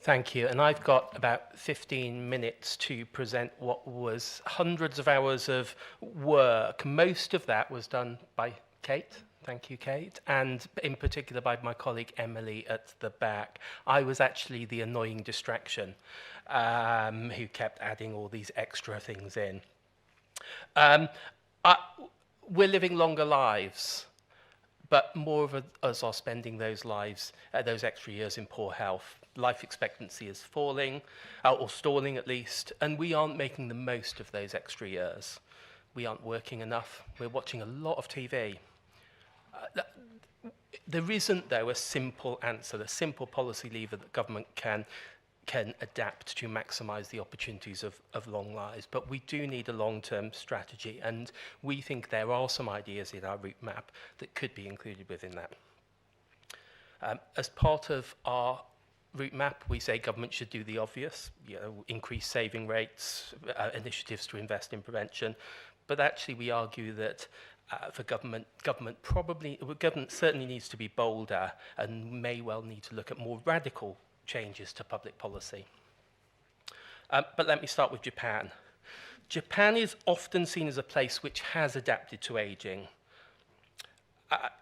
Thank you. And I've got about 15 minutes to present what was hundreds of hours of work. Most of that was done by Kate. Thank you, Kate. And in particular by my colleague Emily at the back. I was actually the annoying distraction who kept adding all these extra things in. We're living longer lives, but more of us are spending those lives, those extra years in poor health. Life expectancy is falling, or stalling at least, and we aren't making the most of those extra years. We aren't working enough. We're watching a lot of TV. There isn't, though, a simple answer, a simple policy lever that government can adapt to maximise the opportunities of long lives. But we do need a long-term strategy, and we think there are some ideas in our route map that could be included within that. As part of our route map, we say government should do the obvious, increase saving rates, initiatives to invest in prevention. But actually, we argue that for government certainly needs to be bolder and may well need to look at more radical changes to public policy. But let me start with Japan. Japan is often seen as a place which has adapted to aging.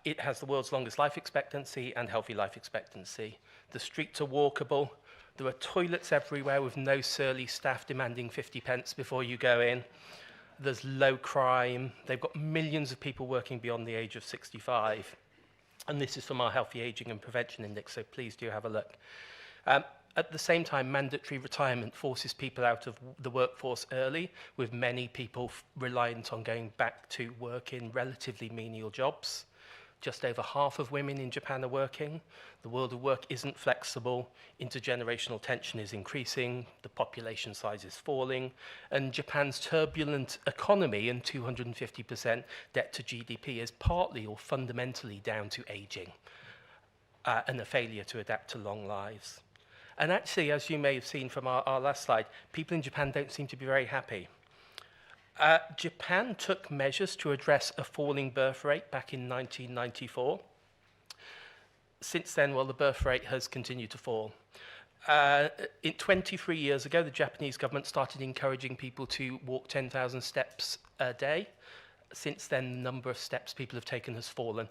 It has the world's longest life expectancy and healthy life expectancy. The streets are walkable. There are toilets everywhere with no surly staff demanding 50 pence before you go in. There's low crime. They've got millions of people working beyond the age of 65. And this is from our Healthy Aging and Prevention Index, so please do have a look. At the same time, mandatory retirement forces people out of the workforce early, with many people reliant on going back to work in relatively menial jobs. Just over half of women in Japan are working. The world of work isn't flexible. Intergenerational tension is increasing. The population size is falling. And Japan's turbulent economy and 250% debt to GDP is partly or fundamentally down to aging and a failure to adapt to long lives. And actually, as you may have seen from our last slide, people in Japan don't seem to be very happy. Japan took measures to address a falling birth rate back in 1994. Since then, well, the birth rate has continued to fall. 23 years ago, the Japanese government started encouraging people to walk 10,000 steps a day. Since then, the number of steps people have taken has fallen.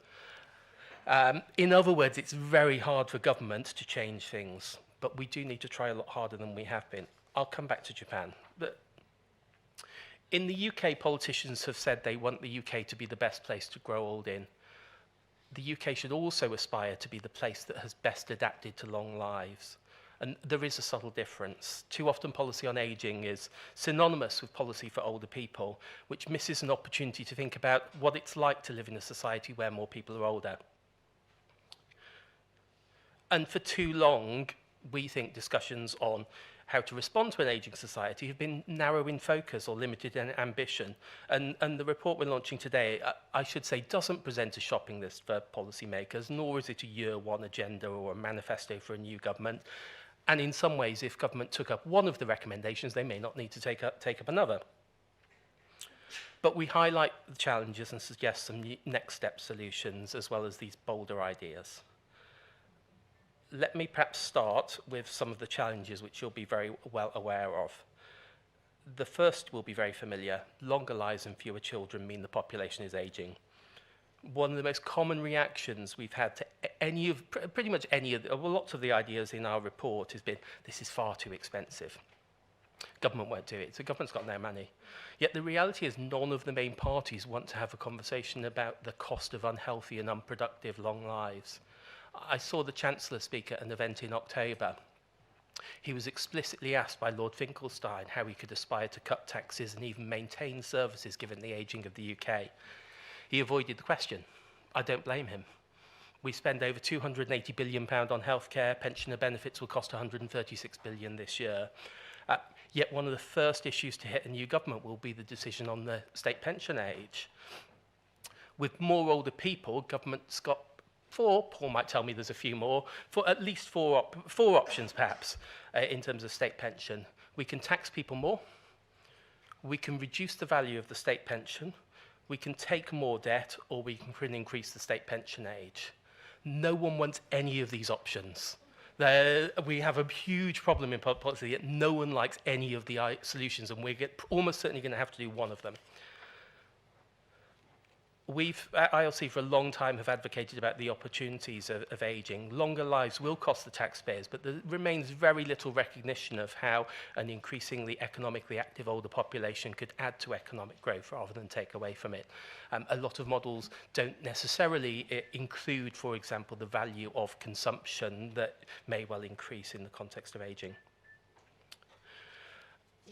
In other words, it's very hard for government to change things, but we do need to try a lot harder than we have been. I'll come back to Japan. But in the UK, politicians have said they want the UK to be the best place to grow old in. The UK should also aspire to be the place that has best adapted to long lives. And there is a subtle difference. Too often policy on ageing is synonymous with policy for older people, which misses an opportunity to think about what it's like to live in a society where more people are older. And for too long, we think discussions on how to respond to an ageing society have been narrow in focus or limited in ambition. And the report we're launching today, I should say, doesn't present a shopping list for policymakers, nor is it a year one agenda or a manifesto for a new government. And in some ways, if government took up one of the recommendations, they may not need to take up another. But we highlight the challenges and suggest some next step solutions, as well as these bolder ideas. Let me perhaps start with some of the challenges which you'll be very well aware of. The first will be very familiar. Longer lives and fewer children mean the population is aging. One of the most common reactions we've had to pretty much lots of the ideas in our report has been, this is far too expensive. Government won't do it, so government's got no money. Yet the reality is none of the main parties want to have a conversation about the cost of unhealthy and unproductive long lives. I saw the Chancellor speak at an event in October. He was explicitly asked by Lord Finkelstein how he could aspire to cut taxes and even maintain services given the ageing of the UK. He avoided the question. I don't blame him. We spend over £280 billion on healthcare. Pensioner benefits will cost £136 billion this year. Yet one of the first issues to hit a new government will be the decision on the state pension age. With more older people, government's got Paul might tell me there's a few more, for at least four options perhaps in terms of state pension. We can tax people more, we can reduce the value of the state pension, we can take more debt, or we can increase the state pension age. No one wants any of these options. We have a huge problem in public policy that no one likes any of the solutions, and we're almost certainly going to have to do one of them. We've, at ILC for a long time, have advocated about the opportunities of ageing. Longer lives will cost the taxpayers, but there remains very little recognition of how an increasingly economically active older population could add to economic growth rather than take away from it. A lot of models don't necessarily include, for example, the value of consumption that may well increase in the context of ageing.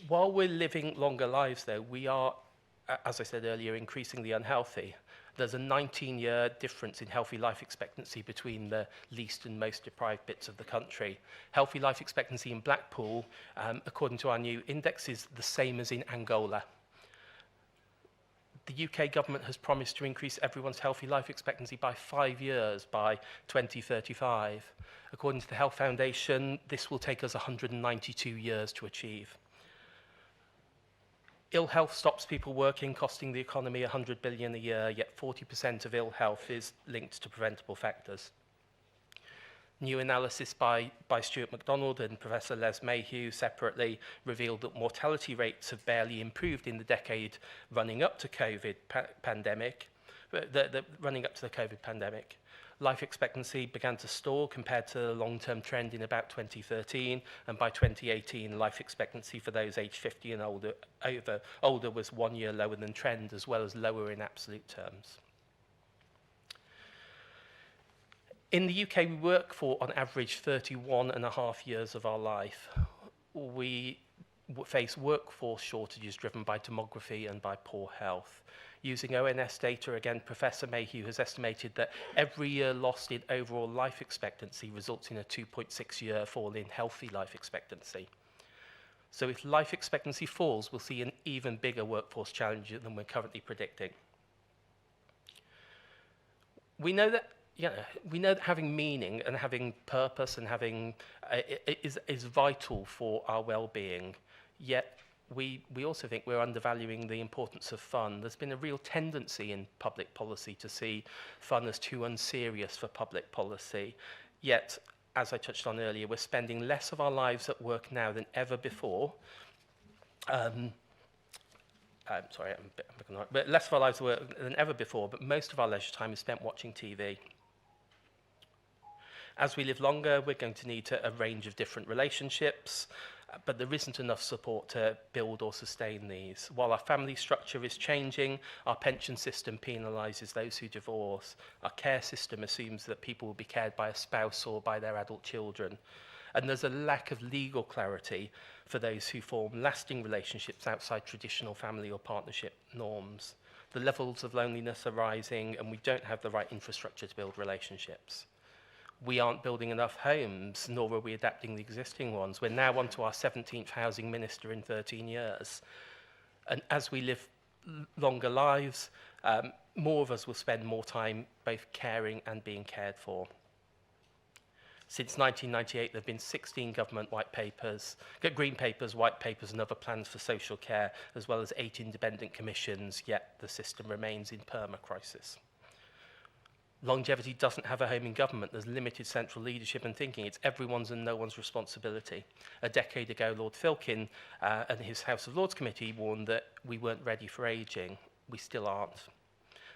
While we're living longer lives, though, we are, as I said earlier, increasingly unhealthy. There's a 19-year difference in healthy life expectancy between the least and most deprived bits of the country. Healthy life expectancy in Blackpool, according to our new index, is the same as in Angola. The UK government has promised to increase everyone's healthy life expectancy by 5 years by 2035. According to the Health Foundation, this will take us 192 years to achieve. Ill health stops people working, costing the economy 100 billion a year, yet 40% of ill health is linked to preventable factors. New analysis by Stuart MacDonald and Professor Les Mayhew separately revealed that mortality rates have barely improved in the decade running up to COVID pandemic, running up to the COVID pandemic. Life expectancy began to stall compared to the long-term trend in about 2013, and by 2018, life expectancy for those aged 50 and older was 1 year lower than trend, as well as lower in absolute terms. In the UK, we work for, on average, 31.5 years of our life. We face workforce shortages driven by demography and by poor health. Using ONS data, again, Professor Mayhew has estimated that every year lost in overall life expectancy results in a 2.6-year fall in healthy life expectancy. So if life expectancy falls, we'll see an even bigger workforce challenge than we're currently predicting. We know that having meaning and having purpose and having is vital for our well-being, yet we also think we're undervaluing the importance of fun. There's been a real tendency in public policy to see fun as too unserious for public policy. Yet, as I touched on earlier, we're spending less of our lives at work now than ever before. But less of our lives at work than ever before, but most of our leisure time is spent watching TV. As we live longer, we're going to need a range of different relationships, but there isn't enough support to build or sustain these. While our family structure is changing, our pension system penalises those who divorce. Our care system assumes that people will be cared by a spouse or by their adult children. And there's a lack of legal clarity for those who form lasting relationships outside traditional family or partnership norms. The levels of loneliness are rising, and we don't have the right infrastructure to build relationships. We aren't building enough homes, nor are we adapting the existing ones. We're now on to our 17th housing minister in 13 years. And as we live longer lives, more of us will spend more time both caring and being cared for. Since 1998, there have been 16 government white papers, green papers, white papers, and other plans for social care, as well as 8 independent commissions, yet the system remains in perma-crisis. Longevity doesn't have a home in government. There's limited central leadership and thinking. It's everyone's and no one's responsibility. A decade ago, Lord Filkin and his House of Lords committee warned that we weren't ready for ageing. We still aren't.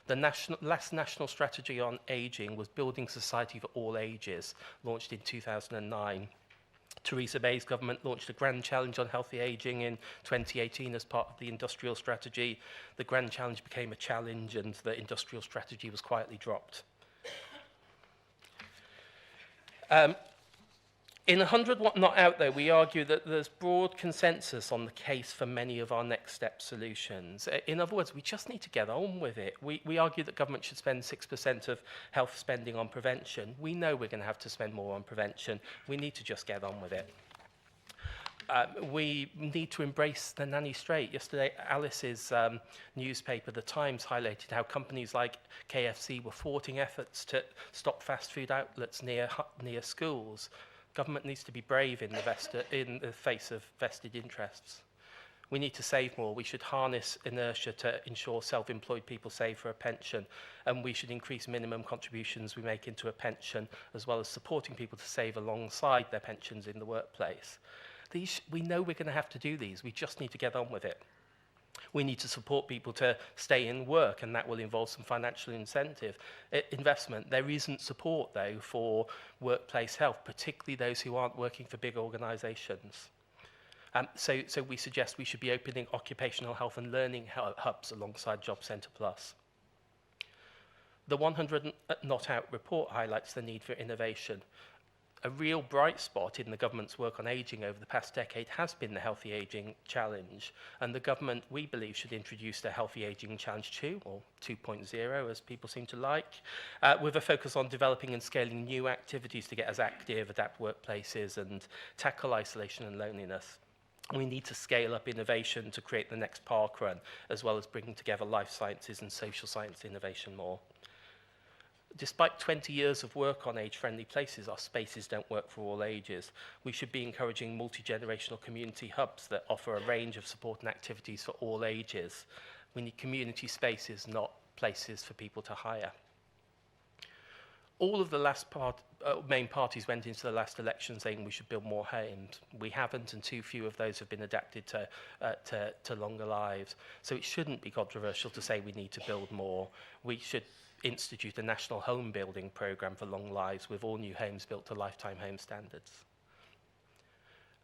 The last national strategy on ageing was Building Society for All Ages, launched in 2009. Theresa May's government launched a grand challenge on healthy ageing in 2018 as part of the industrial strategy. The grand challenge became a challenge, and the industrial strategy was quietly dropped. In 100 What Not Out, though, we argue that there's broad consensus on the case for many of our next step solutions. In other words, we just need to get on with it. We argue that government should spend 6% of health spending on prevention. We know we're going to have to spend more on prevention. We need to just get on with it. We need to embrace the nanny state. Yesterday, Alice's newspaper, The Times, highlighted how companies like KFC were thwarting efforts to stop fast food outlets near schools. Government needs to be brave in the face of vested interests. We need to save more. We should harness inertia to ensure self-employed people save for a pension, and we should increase minimum contributions we make into a pension, as well as supporting people to save alongside their pensions in the workplace. We know we're going to have to do these. We just need to get on with it. We need to support people to stay in work, and that will involve some financial investment. There isn't support, though, for workplace health, particularly those who aren't working for big organisations. So we suggest we should be opening occupational health and learning hubs alongside Job Centre Plus. The 100 Not Out report highlights the need for innovation. A real bright spot in the government's work on ageing over the past decade has been the Healthy Ageing Challenge, and the government, we believe, should introduce the Healthy Ageing Challenge 2, or 2.0 as people seem to like, with a focus on developing and scaling new activities to get us active, adapt workplaces and tackle isolation and loneliness. We need to scale up innovation to create the next parkrun, as well as bringing together life sciences and social science innovation more. Despite 20 years of work on age-friendly places, our spaces don't work for all ages. We should be encouraging multi-generational community hubs that offer a range of support and activities for all ages. We need community spaces, not places for people to hire. All of the main parties went into the last election saying we should build more homes. We haven't, and too few of those have been adapted to longer lives. So it shouldn't be controversial to say we need to build more. We should institute a national home building programme for long lives, with all new homes built to lifetime home standards.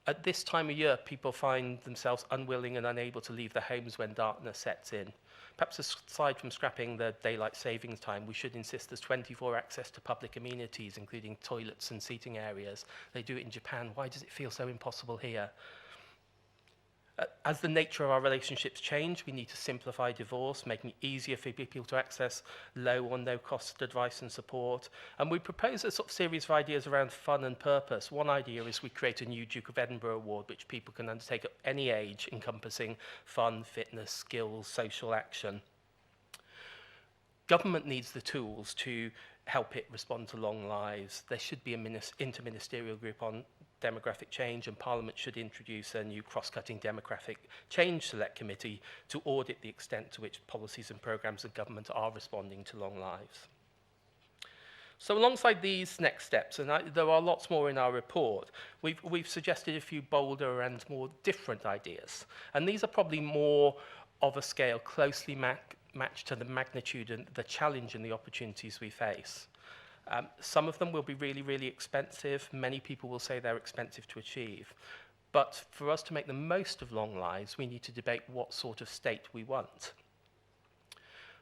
At this time of year, people find themselves unwilling and unable to leave their homes when darkness sets in. Perhaps aside from scrapping the daylight savings time, we should insist there's 24 access to public amenities, including toilets and seating areas. They do it in Japan. Why does it feel so impossible here? As the nature of our relationships change, we need to simplify divorce, making it easier for people to access low or no-cost advice and support. And we propose a sort of series of ideas around fun and purpose. One idea is we create a new Duke of Edinburgh Award, which people can undertake at any age, encompassing fun, fitness, skills, social action. Government needs the tools to help it respond to long lives. There should be an interministerial group on demographic change, and Parliament should introduce a new cross-cutting demographic change select committee to audit the extent to which policies and programmes of government are responding to long lives. So alongside these next steps, and there are lots more in our report, we've suggested a few bolder and more different ideas. And these are probably more of a scale closely matched to the magnitude and the challenge and the opportunities we face. Some of them will be really, really expensive. Many people will say they're expensive to achieve. But for us to make the most of long lives, we need to debate what sort of state we want.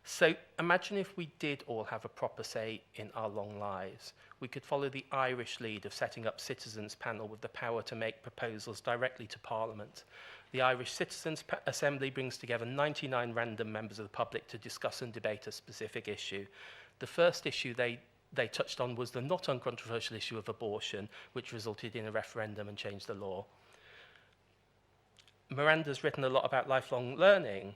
So imagine if we did all have a proper say in our long lives. We could follow the Irish lead of setting up Citizens' Panel with the power to make proposals directly to Parliament. The Irish Citizens' Assembly brings together 99 random members of the public to discuss and debate a specific issue. The first issue they touched on was the not uncontroversial issue of abortion, which resulted in a referendum and changed the law. Miranda's written a lot about lifelong learning.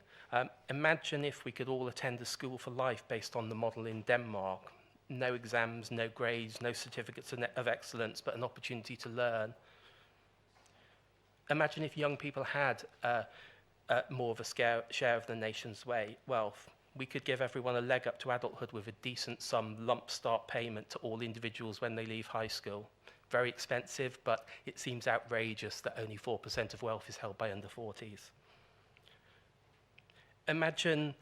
Imagine if we could all attend a school for life based on the model in Denmark. No exams, no grades, no certificates of excellence, but an opportunity to learn. Imagine if young people had more of a share of the nation's wealth. We could give everyone a leg up to adulthood with a decent sum lump start payment to all individuals when they leave high school. Very expensive, but it seems outrageous that only 4% of wealth is held by under 40s. Imagine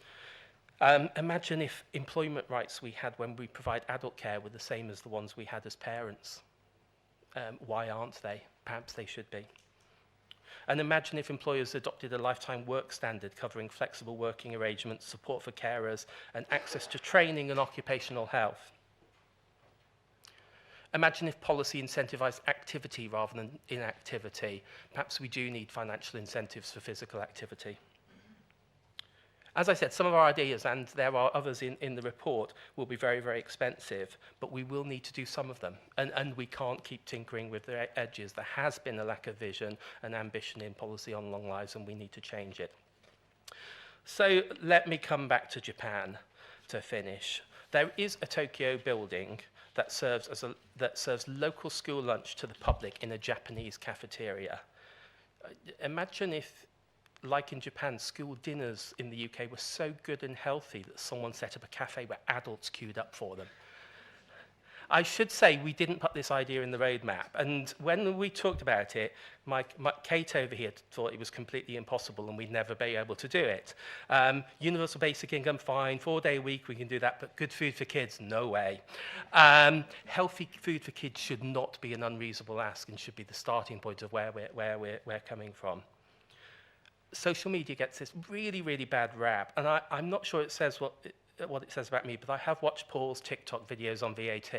if employment rights we had when we provide adult care were the same as the ones we had as parents. Why aren't they? Perhaps they should be. And imagine if employers adopted a lifetime work standard covering flexible working arrangements, support for carers, and access to training and occupational health. Imagine if policy incentivized activity rather than inactivity. Perhaps we do need financial incentives for physical activity. As I said, some of our ideas, and there are others in the report, will be very, very expensive, but we will need to do some of them. And we can't keep tinkering with the edges. There has been a lack of vision and ambition in policy on long lives, and we need to change it. So let me come back to Japan to finish. There is a Tokyo building that serves local school lunch to the public in a Japanese cafeteria. Imagine if like in Japan, school dinners in the UK were so good and healthy that someone set up a cafe where adults queued up for them. I should say we didn't put this idea in the roadmap, and when we talked about it, Kate over here thought it was completely impossible and we'd never be able to do it. Universal basic income, fine, 4-day a week, we can do that, but good food for kids, no way. Healthy food for kids should not be an unreasonable ask and should be the starting point of where we're coming from. Social media gets this really, really bad rap, and I'm not sure it says what it says about me, but I have watched Paul's TikTok videos on VAT.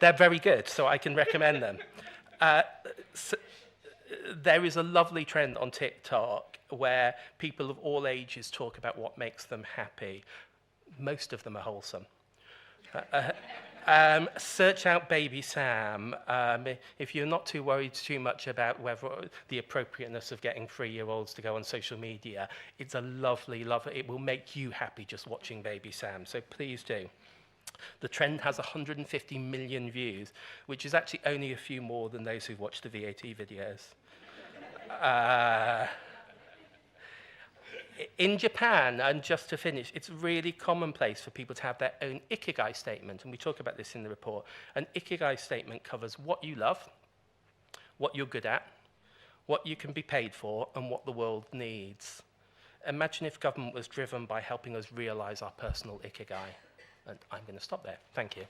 They're very good, so I can recommend them. There is a lovely trend on TikTok where people of all ages talk about what makes them happy. Most of them are wholesome. Search out Baby Sam. If you're not too worried too much about whether the appropriateness of getting 3-year-olds to go on social media, it's a lovely, it will make you happy just watching Baby Sam, so please do. The trend has 150 million views, which is actually only a few more than those who've watched the VAT videos. In Japan, and just to finish, it's really commonplace for people to have their own ikigai statement, and we talk about this in the report. An ikigai statement covers what you love, what you're good at, what you can be paid for, and what the world needs. Imagine if government was driven by helping us realize our personal ikigai. And I'm going to stop there. Thank you.